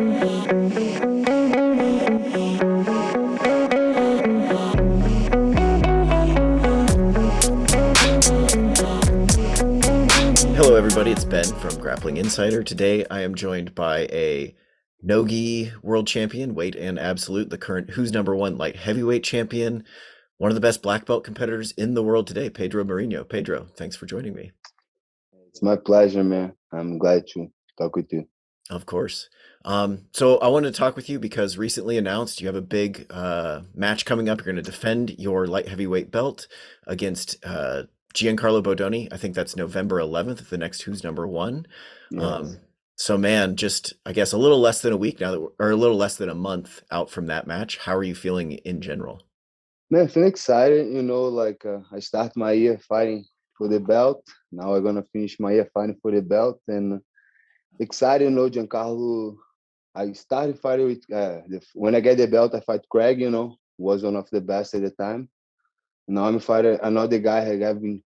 Hello, everybody. It's Ben from Grappling Insider. Today, I am joined by a no-gi world champion, weight and absolute, the current who's number one light heavyweight champion, one of the best black belt competitors in the world today, Pedro Marinho. Pedro, thanks for joining me. It's my pleasure, man. I'm glad to talk with you. Of course. So I wanted to talk with you because recently announced you have a big match coming up. You're going to defend your light heavyweight belt against Giancarlo Bodoni. I think that's November 11th, the next who's number one. Yes. So man, just I guess a little less than a week now, or a little less than a month out from that match. How are you feeling in general? Man, I feel excited. I start my year fighting for the belt. Now I'm gonna finish my year fighting for the belt, and excited. Giancarlo. I started fighting with when I get the belt, I fight Craig. Was one of the best at the time. Now I'm fighting another guy who have been,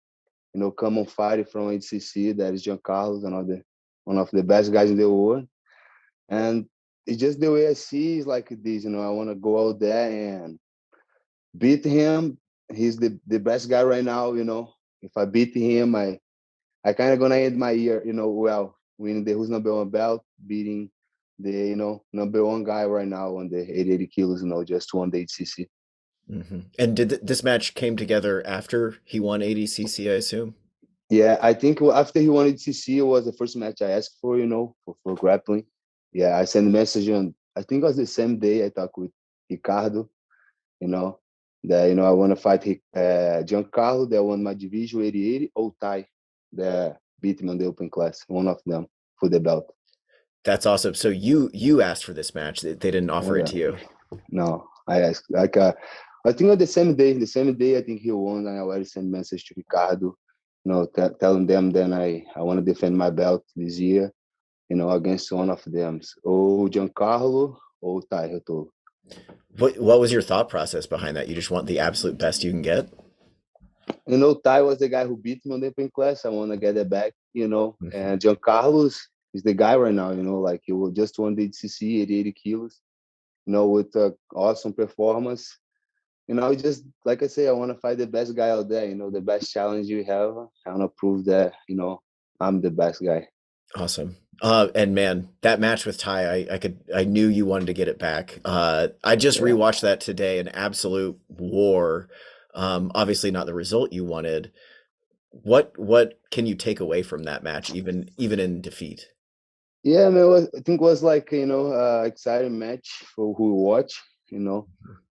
come on fighting from ADCC. That is Giancarlo, one of the best guys in the world. And it's just the way I see is like this. I want to go out there and beat him. He's the best guy right now. If I beat him, I kind of gonna end my year. Well, winning the who's number one belt, beating the number one guy right now on the 80 kilos. Just won the ADCC. And did this match came together after he won ADCC, I assume? Yeah, I think after he won ADCC, it was the first match I asked for. For grappling. Yeah, I sent a message on. I think it was the same day I talked with Ricardo. That I want to fight Giancarlo, that won my division 80 or Ty, that beat him on the open class. One of them for the belt. That's awesome. So you asked for this match. They didn't offer it to you. No, I asked. I think on the same day, I think he won, and I already sent message to Ricardo, telling them then I want to defend my belt this year, against one of them, or Giancarlo or Ty Rotolo. What was your thought process behind that? You just want the absolute best you can get? Ty was the guy who beat me on the open class. I want to get it back, And Giancarlo is the guy right now, he will just won the ADCC 80 kilos, with awesome performance. Just like I say, I want to fight the best guy out there, the best challenge you have. I want to prove that, I'm the best guy. Awesome. And man, that match with Ty, I knew you wanted to get it back. I just rewatched that today, an absolute war. Obviously not the result you wanted. What can you take away from that match, even in defeat? Yeah, man, I think it was like, exciting match for who watch,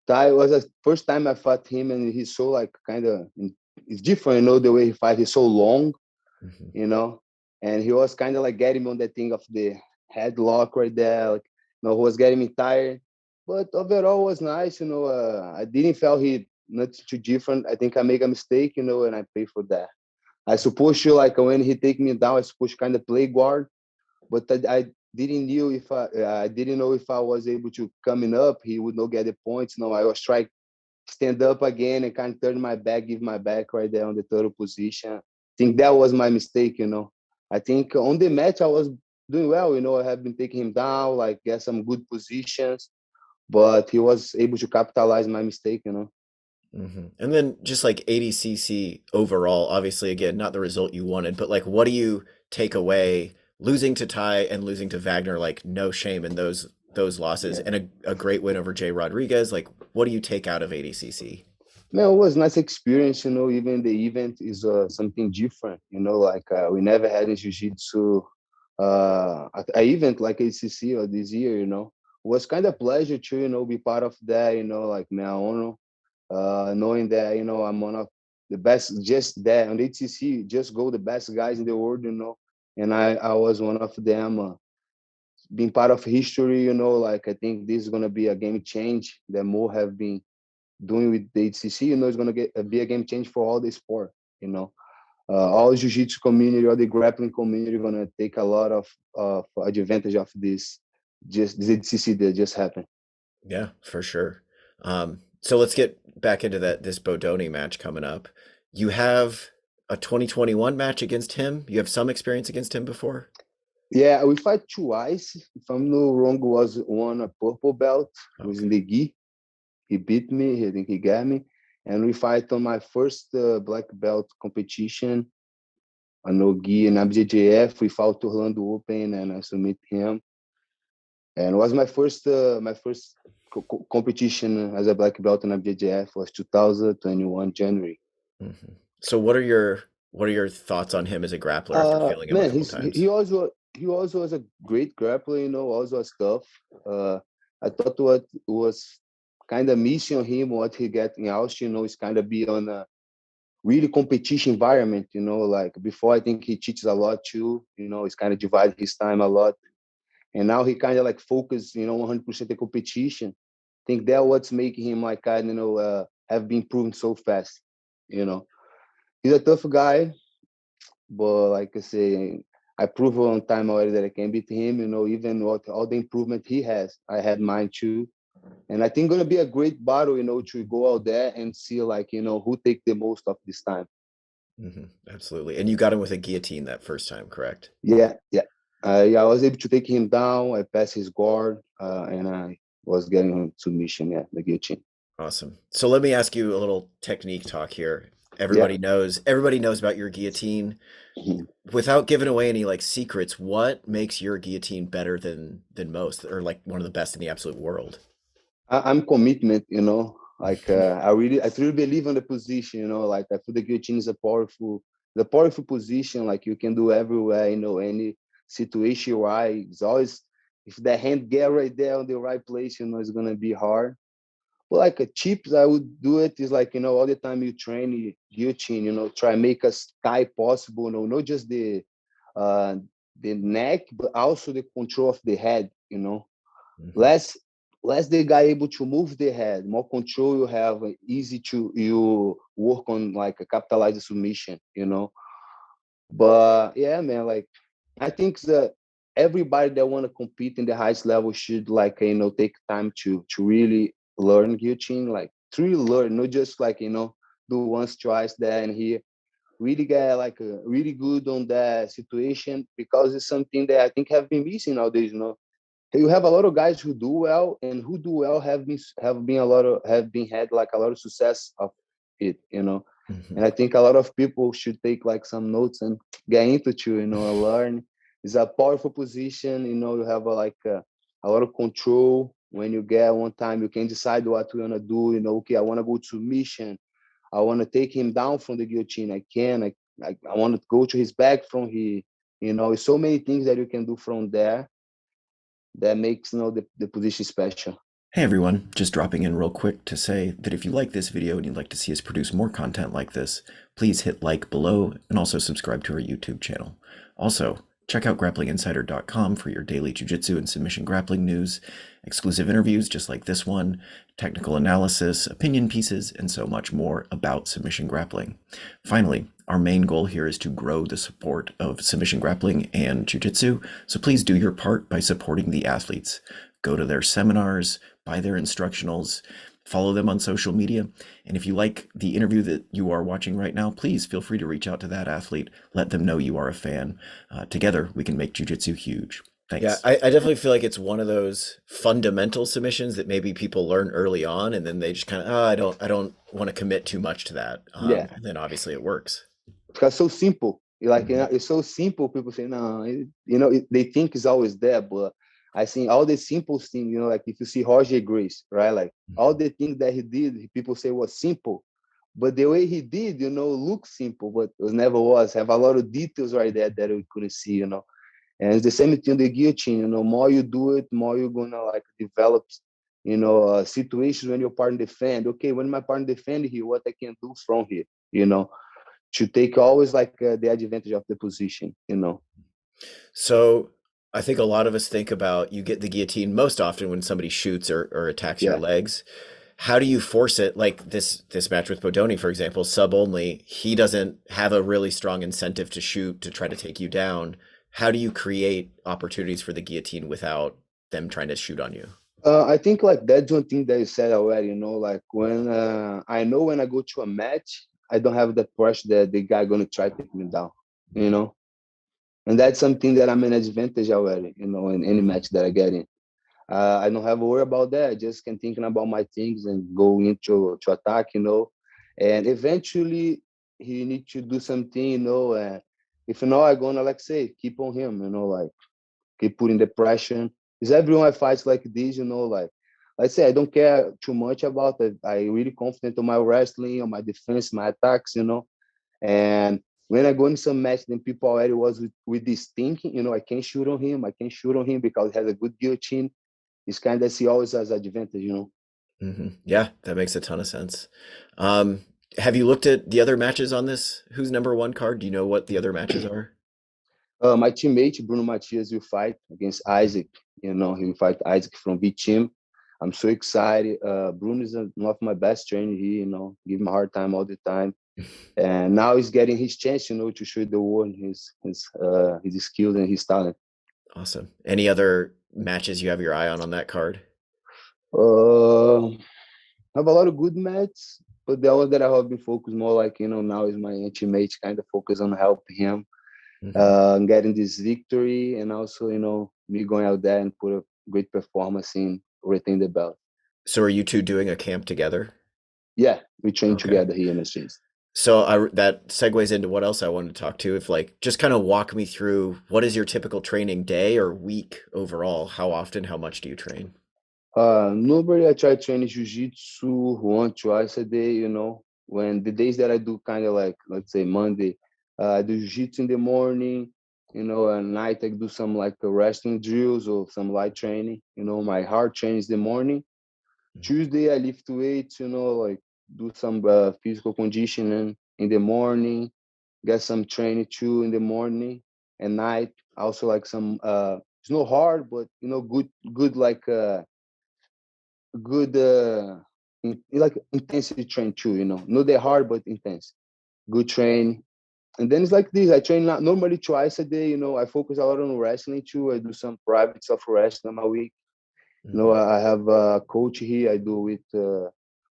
Ty was the first time I fought him, and he's so like kind of, it's different, the way he fight. He's so long, and he was kind of like getting me on that thing of the headlock right there, like, he was getting me tired. But overall, it was nice, I didn't feel he not too different. I think I make a mistake, and I pay for that. I supposed to, like, when he take me down, I supposed to kind of play guard, but I didn't know if I was able to coming up, he would not get the points. I was trying stand up again and kind of turn my back, give my back right there on the third position. I think that was my mistake, I think on the match I was doing well, I have been taking him down, like get some good positions, but he was able to capitalize my mistake, And then just like ADCC overall, obviously, again, not the result you wanted, but like, what do you take away losing to Ty and losing to Wagner? Like, no shame in those losses, and a great win over Jay Rodriguez. Like, what do you take out of ADCC? Man, it was a nice experience, even the event is something different, we never had in jiu-jitsu an event like ADCC or this year, it was kind of pleasure to, be part of that, like my honor, knowing that, I'm one of the best, just that on the ADCC, just go the best guys in the world, and I was one of them, being part of history, like I think this is going to be a game change that more have been doing with the ADCC, it's going to be a game change for all the sport, all the jiu-jitsu community, all the grappling community going to take a lot of advantage of this ADCC that just happened. Yeah, for sure. So let's get back into this Bodoni match coming up. You have a 2021 match against him. You have some experience against him before? Yeah, we fight twice. If I'm no wrong, was one a purple belt. It was Okay. in the gi. He beat me. I think he got me. And we fight on my first black belt competition. I know gi and IBJJF. We fought to Orlando Open, and I submit him. And it was my first competition as a black belt in IBJJF was 2021 January. Mhm. So what are your thoughts on him as a grappler after failing him a Man, couple he's times? he also was a great grappler, also was tough. I thought what was kind of missing on him, what he got in Austin, is kind of be on a really competition environment, like before I think he teaches a lot too, he's kind of divide his time a lot. And now he kind of like focus, 100% the competition. I think that what's making him like kind of, have been proven so fast, you know. He's a tough guy, but like I say, I proved on time already that I can beat him. Even what all the improvement he has, I had mine too. And I think gonna be a great battle. To go out there and see like who take the most of this time. Absolutely. And you got him with a guillotine that first time, correct? Yeah, yeah. Yeah, I was able to take him down. I passed his guard, and I was getting him submission. Yeah, the guillotine. Awesome. So let me ask you a little technique talk here. Yeah. Everybody knows about your guillotine. Mhm. Without giving away any like secrets, what makes your guillotine better than most, or like one of the best in the absolute world? I'm commitment. Like I truly believe in the position. Like I feel the guillotine is the powerful position. Like you can do everywhere. Any situation. Right? It's always if the hand get right there on the right place. It's gonna be hard. But like a chips, I would do it is like all the time you train guillotine. Try make as tight possible. Not just uh the neck, but also the control of the head. Mhm. Less less the guy able to move the head, more control you have, easy to you work on like a capitalized submission. But yeah, man, like I think that everybody that want to compete in the highest level should like take time to really learn guillotine, like truly learn, not just like do once, twice, there and here. Really get like really good on that situation because it's something that I think have been missing nowadays. You have a lot of guys who do well and who do well have been have been had like a lot of success of it. And Mhm. I think a lot of people should take like some notes and get into and learn. It's a powerful position. You have a lot of control. When you get one time, you can decide what you want to do. Okay, I want to go to mission. I want to take him down from the guillotine. I can. I want to go to his back from here. It's so many things that you can do from there that makes the position special. Hey everyone, just dropping in real quick to say that if you like this video and you'd like to see us produce more content like this, please hit like below and also subscribe to our YouTube channel. Also, check out grapplinginsider.com for your daily jiu-jitsu and submission grappling news, exclusive interviews just like this one, technical analysis, opinion pieces, and so much more about submission grappling. Finally, our main goal here is to grow the support of submission grappling and jiu-jitsu, so please do your part by supporting the athletes. Go to their seminars, buy their instructionals, follow them on social media. And if you like the interview that you are watching right now, please feel free to reach out to that athlete. Let them know you are a fan. Together, we can make jiu-jitsu huge. Yeah. Thanks. Thanks. I definitely feel like it's one of those fundamental submissions that maybe people learn early on, and then they just kind of, I don't want to commit too much to that. Yeah, And then obviously it works. because so simple. Like Mhm. it's so simple. People say no, they think it's always there, but I think all the simple things. Like if you see Roger Grace, right? Like all the things that he did, people say was simple, but the way he did, looks simple, but it was never was. Have a lot of details right there that we couldn't see. And it's the same thing the guillotine. More you do it, more you're gonna like develop. Situations when your partner defend. Okay, when my partner defend here, what I can do from here. You know, to take always like the advantage of the position. So I think a lot of us think about you get the guillotine most often when somebody shoots or attacks your Yeah. legs. How do you force it? Like this match with Bodoni, for example, sub only, he doesn't have a really strong incentive to shoot to try to take you down. How do you create opportunities for the guillotine without them trying to shoot on you? I think like that's one thing that you said already. Like when I know when I go to a match, I don't have that pressure that the guy gonna try to take me down. You know, And that's something that I'm an advantage already, you know, in any match that I get in. I don't have a worry about that. I just can thinking about my things and go into to attack, you know. And eventually he need to do something, you know. And if not, I'm gonna like say keep on him, you know, like keep putting the pressure. Is everyone I fight like this, you know, like I say I don't care too much about it. I really confident on my wrestling, on my defense, my attacks, you know. And when I go in some match, then people already was with this thinking, you know, I can't shoot on him, I can't shoot on him because he has a good guillotine. It's kind of see always as advantage, you know. Yeah, that makes a ton of sense. Um, have you looked at the other matches on this Who's Number One card? Do you know what the other matches are? My teammate Bruno Matias will fight against Isaac. You know, he will fight Isaac from B team. I'm so excited. Bruno is one of my best trainers here. You know, give him a hard time all the time, and now he's getting his chance. You know, to show the world his skills and his talent. Awesome. Any other matches you have your eye on that card? Uh, I have a lot of good matches, but the one that I have been focused more like, you know, now is my teammate kind of focus on helping him Hmm. getting this victory, and also, you know, me going out there and put a great performance in retain the belt. So are you two doing a camp together? Yeah, we train Okay. together here in the streets. So that segues into what else I wanted to talk to. If like just kind of walk me through what is your typical training day or week overall? How often, how much do you train? Normally I try training jiu-jitsu once, twice a day, you know. When the days that I do kind of like, let's say Monday, I do jiu-jitsu in the morning, you know, at night I do some like wrestling drills or some light training, you know, my hard training is the morning. Tuesday, I lift weights, you know, like do some physical conditioning in the morning, get some training too in the morning and night. Also like some, it's not hard, but you know, good like good, like intensity train too, you know, not that hard, but intense. Good train. And then it's like this. I train normally twice a day. You know, I focus a lot on wrestling too. I do some private stuff for wrestling a week. You know, Hmm. I have a coach here. I do with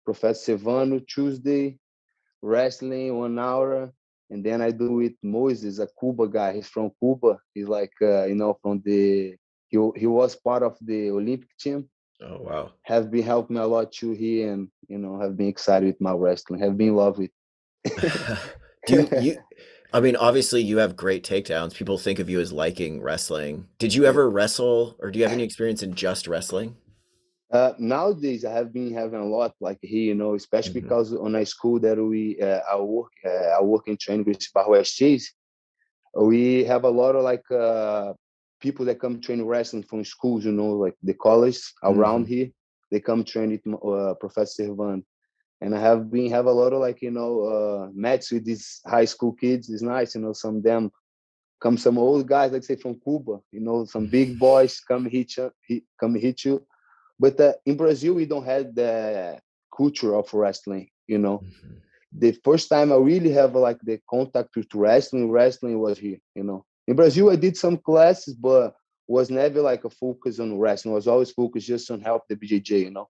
Professor Silvano Tuesday, wrestling 1 hour. And then I do with Moses, a Cuba guy. He's from Cuba. He's like, you know, he was part of the Olympic team. Oh, wow. Have been helping me a lot too here, and, you know, have been excited with my wrestling. Have been in love with Do you, I mean, obviously you have great takedowns. People think of you as liking wrestling. Did you ever wrestle or do you have any experience in just wrestling? Nowadays, I have been having a lot like here, you know, especially Hmm. because on a school that I work in training with Barro Chase, we have a lot of like people that come train wrestling from schools, you know, like the college around Hmm. here. They come train with Professor Silvan, and I have a lot of like, you know, matches with these high school kids. It's nice, you know. Some of them come, some old guys, like say from Cuba, you know, some big boys come hit you. But in Brazil, we don't have the culture of wrestling. You know, Hmm. the first time I really have like the contact with wrestling was here. You know, in Brazil, I did some classes, but was never like a focus on wrestling. I was always focused just on help the BJJ. You know,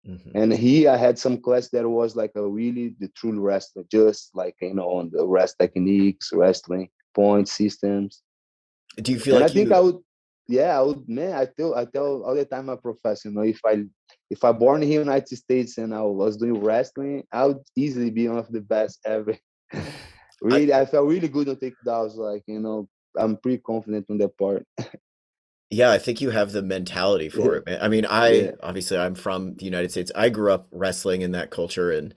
Hmm. and here I had some class that was like a really the true wrestler, just like, you know, on the rest techniques, wrestling point systems. Do you feel And I like think you, I would, man, I tell all the time my professor, you know, if I born in the United States and I was doing wrestling, I would easily be one of the best ever. I, Really, I felt really good on takedowns. Like, you know, I'm pretty confident on that part. yeah, I think you have the mentality for Yeah, it, man. I mean, yeah. I'm from the United States. I grew up wrestling in that culture and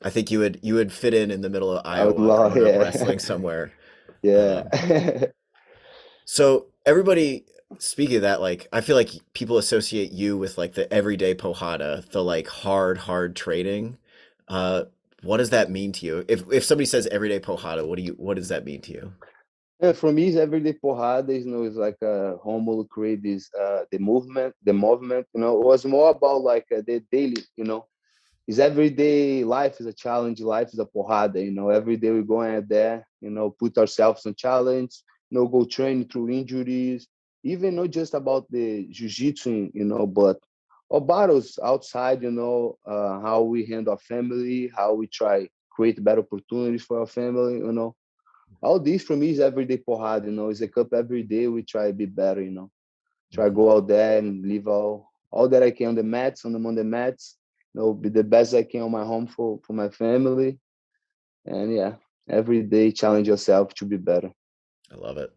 I think you would fit in the middle of I would Iowa love, growing up yeah, wrestling somewhere. yeah. Um, So everybody, speaking of that, like I feel like people associate you with like the everyday Pohada, the like hard training. Uh, what does that mean to you? If somebody says everyday Pohada, what does that mean to you? Yeah, for me, it's everyday porrada. You know, it's like Romulo create this the movement. You know, it was more about like the daily. You know, is everyday life is a challenge. Life is a porrada. You know, every day we go out there. You know, put ourselves on challenge. You know, go train through injuries. Even not just about the jiu-jitsu, you know, but our battles outside. You know, how we handle our family, how we try create better opportunities for our family. You know, all this for me is everyday porrada, you know. It's a cup every day. We try to be better, you know. Try to Mhm. go out there and leave all that I can on the mats, on the mats, you know, be the best I can on my home for my family. And yeah, every day challenge yourself to be better. I love it.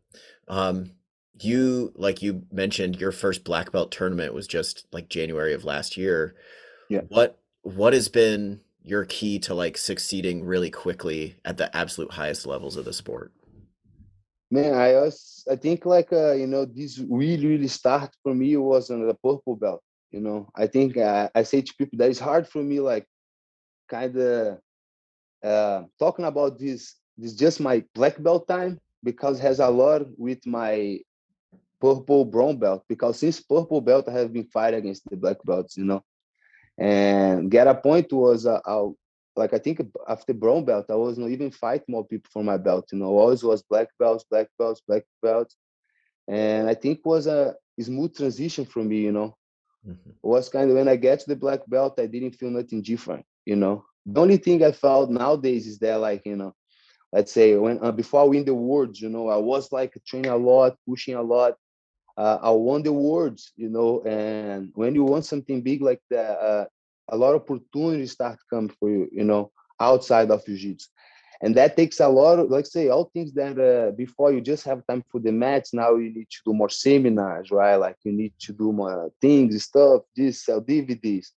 Um, you like you mentioned your first black belt tournament was just like January of last year. Yeah. What has been your key to like succeeding really quickly at the absolute highest levels of the sport? Man, I think like you know, this really start for me was on the purple belt. You know, I think I say to people that it's hard for me like kind of talking about this just my black belt time because it has a lot with my purple brown belt because since purple belt I have been fighting against the black belts, you know. And get a point was like I think after brown belt I was not even fight more people for my belt, you know. Always was black belts, black belts, black belts, and I think was a smooth transition for me, you know. Mhm. It was kind of when I get to the black belt I didn't feel nothing different, you know. The only thing I felt nowadays is that like, you know, let's say when before I win the awards, you know, I was like training a lot, pushing a lot. I won the awards, you know, and when you want something big like that, a lot of opportunities start coming for you, you know, outside of jiu-jitsu. And that takes a lot of, like say, all things that before you just have time for the match, now you need to do more seminars, right? Like you need to do more things, stuff, this, sell DVDs,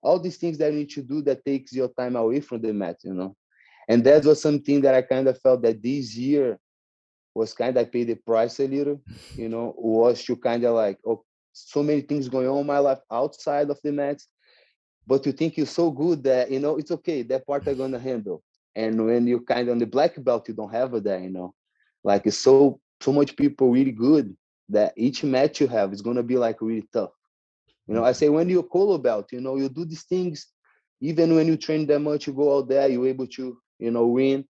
all these things that you need to do that takes your time away from the match, you know. And that was something that I kind of felt that this year was kind of pay the price a little, you know, was to kind of like, oh, so many things going on in my life outside of the match, but you think you're so good that, you know, it's okay, that part I'm going to handle. And when you kind of on the black belt, you don't have that, you know, like it's so much people really good that each match you have is going to be like really tough. You know, I Mhm. say when you're color belt, you know, you do these things, even when you train that much, you go out there, you're able to, you know, win.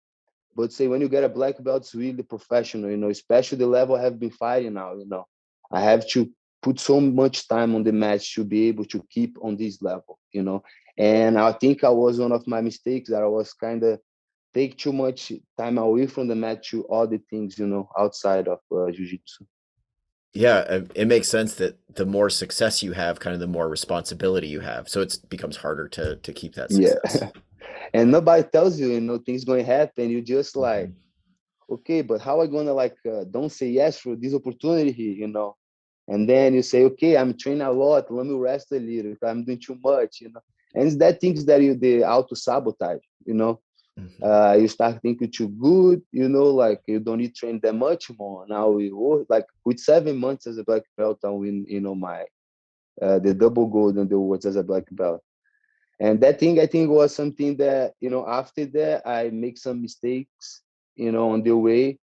But say when you get a black belt, it's really professional, you know, especially the level I have been fighting now, you know. I have to put so much time on the match to be able to keep on this level, you know. And I think I was one of my mistakes that I was kind of take too much time away from the match to other things, you know, outside of jiu-jitsu. Yeah, it makes sense that the more success you have, kind of the more responsibility you have. So it becomes harder to keep that Yeah. success. And nobody tells you, you know, things going to happen. You just like, Mhm. okay, but how I gonna like don't say yes for this opportunity here, you know? And then you say, okay, I'm training a lot, let me rest a little, I'm doing too much, you know. And it's that things that you the auto sabotage, you know. Mhm. You start thinking too good, you know, like you don't need to train that much more. Now we work like with 7 months as a black belt, I win, you know, my the double gold and the awards as a black belt. And that thing I think was something that, you know, after that I make some mistakes, you know, on the way.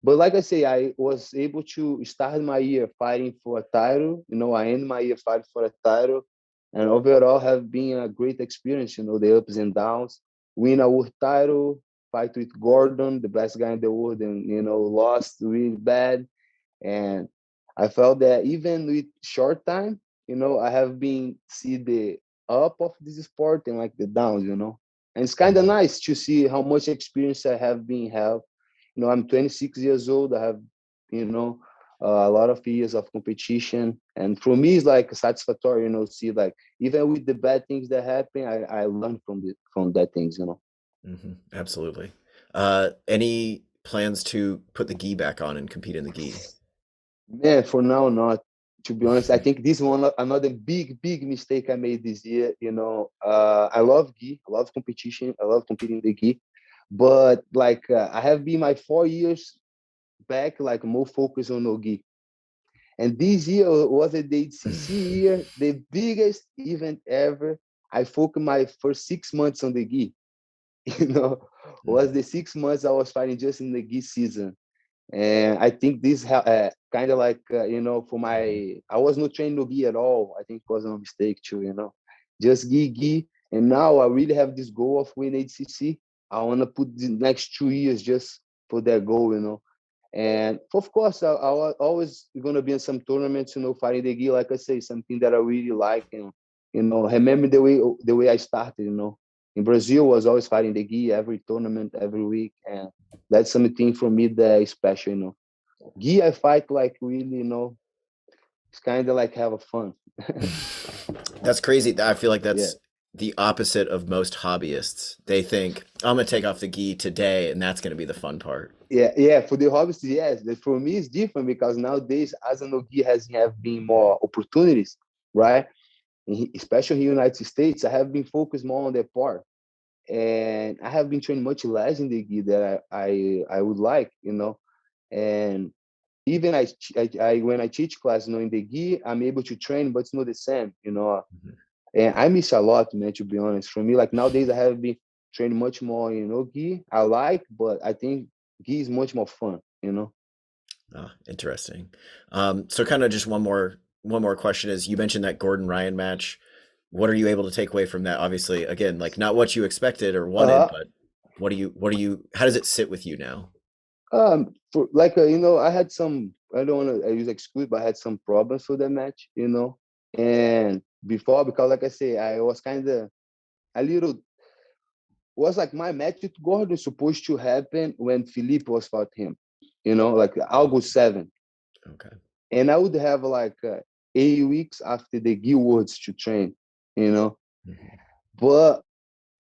But like I say, I was able to start my year fighting for a title. You know, I end my year fighting for a title, and overall have been a great experience. You know, the ups and downs. Win a world title, fight with Gordon, the best guy in the world, and you know, lost really bad. And I felt that even with short time, you know, I have been see the up of this sport and like the downs. You know, and it's kind of Mhm. nice to see how much experience I have been have. You know, I'm 26 years old. I have, you know, a lot of years of competition, and for me, it's like satisfactory. You know, see like even with the bad things that happen, I learn from that things. You know. Mhm. Absolutely. Any plans to put the gi back on and compete in the gi? Man, for now, not. To be honest, I think this one another big mistake I made this year. You know, I love gi, I love competition, I love competing in the gi, but like I have been my 4 years back, like more focused on no gi. And this year was the ADCC year, the biggest event ever. I focused my first 6 months on the gi. You know, was Mhm. the 6 months I was fighting just in the gi season. And I think this kind of like, you know, for my, I was not trained no gi at all. I think it was a mistake too, you know, just gi. And now I really have this goal of win ADCC. I want to put the next 2 years just for that goal, you know. And of course, I always going to be in some tournaments, you know, fighting the gi, like I say, something that I really like. And, you know, remember the way I started, you know, in Brazil, was always fighting the gi every tournament, every week. And that's something for me that is special, you know. Gi, I fight like really, you know, it's kind of like have a fun. That's crazy. I feel like Yeah. that's the opposite of most hobbyists. They think, I'm going to take off the gi today, and that's going to be the fun part. Yeah. For the hobbyists, yes. But for me, it's different because nowadays, as an gi have been more opportunities, right? Especially in the United States, I have been focused more on that part. And I have been training much less in the gi that I would like, you know. And even I when I teach class, you know, in the gi, I'm able to train, but it's not the same, you know. Mhm. And I miss a lot, man, to be honest. For me, like nowadays, I have been training much more, you know, gi. I like, but I think gi is much more fun, you know. Oh, interesting. So kind of just one more question is, you mentioned that Gordon Ryan match. What are you able to take away from that? Obviously, again, like not what you expected or wanted, Uh, but what do you, how does it sit with you now? for like you know, I had some. I don't want to use excuse, but I had some problems for the match, you know. And before, because like I say, I was kind of a little was like my match with Gordon supposed to happen when Felipe was fought him, you know, like August 7th. Okay. And I would have like 8 weeks after the Gi Awards to train, you know. Mhm. But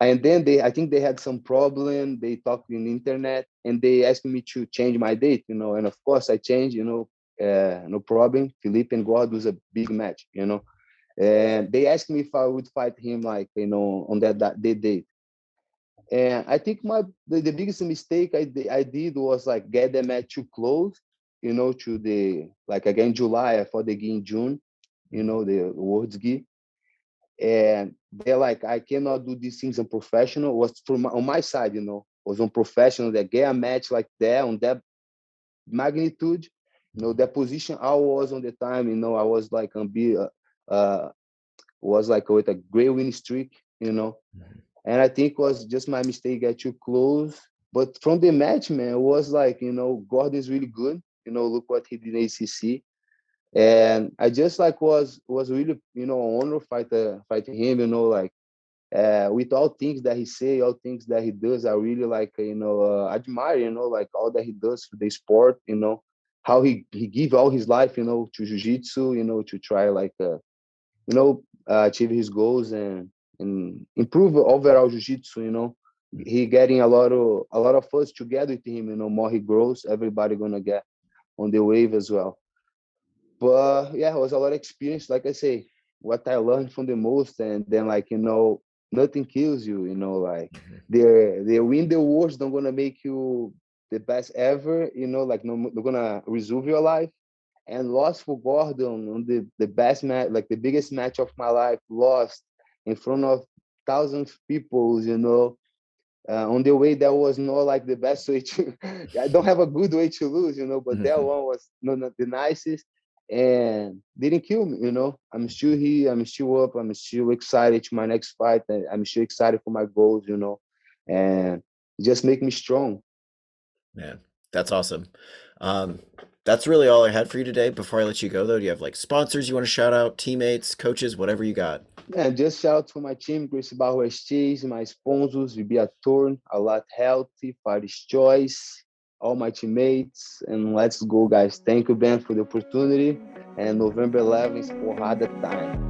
and then I think they had some problem. They talked in the internet and they asked me to change my date, you know. And of course I changed, you know, no problem. Felipe and Gordon was a big match, you know. And they asked me if I would fight him, like, you know, on that date. And I think the biggest mistake I did was like get the match too close, you know, to the like again July. I fought the gi in June, you know, the World's gi. And they're like, I cannot do these things unprofessional. Was from on my side, you know, was unprofessional that get a match like that on that magnitude, you know, that position I was on the time, you know, I was like was like with a great win streak, you know. Mhm. And I think it was just my mistake get too close. But from the match, man, it was like, you know, Gordon's really good. You know, look what he did in ACC. And I just like was really, you know, an honor fighting him, you know, like with all things that he say, all things that he does, I really like, you know, admire, you know, like all that he does for the sport, you know, how he give all his life, you know, to jiu-jitsu, you know, to try like you know, achieve his goals and improve overall jiu-jitsu, you know. He getting a lot of us together with him, you know, more he grows, everybody gonna get on the wave as well. But yeah, it was a lot of experience, like I say, what I learned from the most. And then like, you know, nothing kills you, you know, like Mhm. they win the awards don't gonna make you the best ever, you know, like no, they're gonna resolve your life. And lost for Gordon on the best match, like the biggest match of my life, lost in front of thousands of people, you know, on the way that was not like the best way to, I don't have a good way to lose, you know, but that Mhm. one was not the nicest and didn't kill me, you know. I'm still here, I'm still up, I'm still excited to my next fight, and I'm still excited for my goals, you know, and it just make me strong. Man, that's awesome. Um, that's really all I had for you today. Before I let you go, though, do you have like sponsors you want to shout out, teammates, coaches, whatever you got? And just shout out for my team, Grace Barro STs, my sponsors, Vibia Torn, A Lot Healthy, Paris Choice, all my teammates, and let's go, guys. Thank you, Ben, for the opportunity. And November 11th is Porrada time.